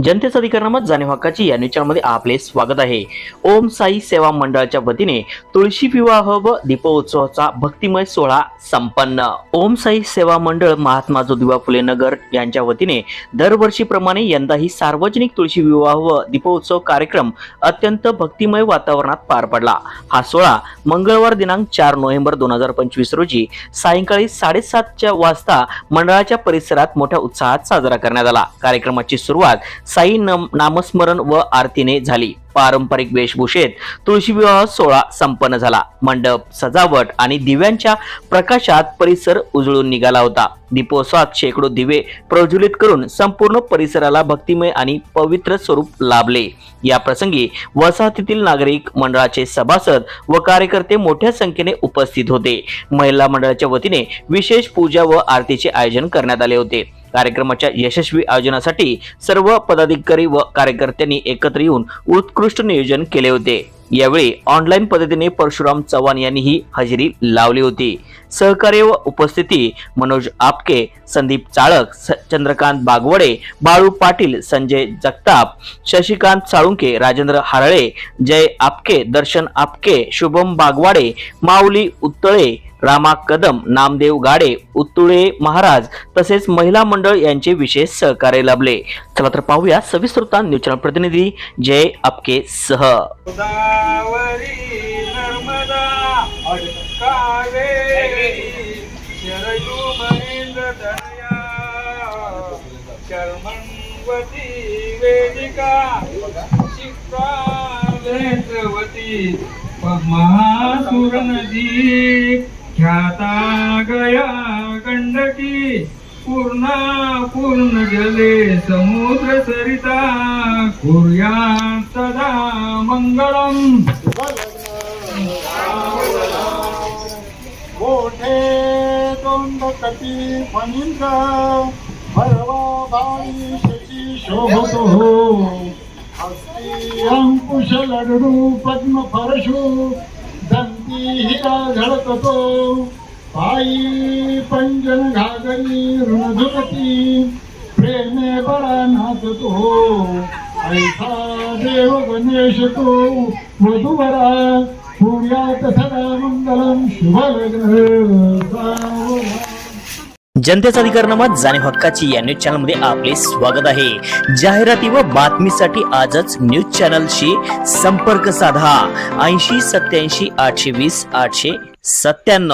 जनतेचा अधिकारनामा जाणीव हक्काची या न्यूज चॅनलमध्ये आपले स्वागत आहे। ओम साई सेवा मंडळाच्या वतीने तुळशी विवाह व दीपोत्सवाचा भक्तिमय सोहळा संपन्न। ओम साई सेवा मंडळ महात्मा ज्योतिबा फुले नगर यांच्या वतीने दरवर्षीप्रमाणे यंदाही सार्वजनिक तुळशी विवाह व दीपोत्सव कार्यक्रम अत्यंत भक्तिमय वातावरणात पार पडला। हा सोहळा मंगळवार दिनांक 4 नोव्हेंबर 2025 रोजी सायंकाळी 7:30 वाजता मंडळाच्या परिसरात मोठ्या उत्साहात साजरा करण्यात आला। कार्यक्रमाची सुरुवात साई नामस्मरण व आरतीने झाली। पारंपरिक वेशभूषेत तुळशी विवाह सोहळा संपन्न झाला। मंडप सजावट आणि दिव्यांच्या प्रकाशात परिसर उजळून निघाला होता। दीपोत्सवात शेकडो दिवे प्रज्वलित करून संपूर्ण परिसराला भक्तिमय आणि पवित्र स्वरूप लाभले। या प्रसंगी वसाहतीतील नागरिक, मंडळाचे सभासद व कार्यकर्ते मोठ्या संख्येने उपस्थित होते। महिला मंडळाच्या वतीने विशेष पूजा व आरतीचे आयोजन करण्यात आले होते। कार्यक्रमाच्या यशस्वी आयोजनासाठी सर्व पदाधिकारी व कार्यकर्त्यांनी एकत्र येऊन उत्कृष्ट नियोजन केले होते। यावेळी ऑनलाईन पद्धतीने परशुराम चव्हाण यांनीही हजेरी लावली होती। सहकार्य व उपस्थिती मनोज आपके, संदीप चाळक, चंद्रकांत बागवडे, बाळू पाटील, संजय जगताप, शशिकांत साळुंके, राजेंद्र हारळे, जय आपके, दर्शन आपके, शुभम बागवाडे, माऊली उत्तळे, रामा कदम, नामदेव गाडे, उत्तुळे महाराज तसेच महिला मंडळ यांचे विशेष सहकार्य लाभले। चला तर पाहूया सविस्तर वृत्तांत न्यूज चॅनल प्रतिनिधी जय आपके सह। गोदावरी नर्मदा कावेरी शरयू महेंद्र तनया कर्मण्वती वेदिका शिप्रा नेत्रवती महासुर नदी ख्याता गया गंडकी पूर्ण जले समुद्र सरिता कुर्यात् सदा मंगलम। मोठे दोंडकटी फणींच भरवा बाई शची शोभतो हस्ती अंकुश लडू पद्म परशु दंती हिरा झळकतो पायी पंजन घागरी ऋणधुमती प्रेमे बरा नाचतो ऐसा देव गणेश तो वधूवरा पुण्यात सदा मंगलम शुभलग्न। जनतेचा अधिकारनामा जाणीव हक्काची या न्यूज चॅनल मध्ये आपले स्वागत आहे। जाहिराती व बातमीसाठी आजच न्यूज चॅनलशी संपर्क साधा 80 87 820 897।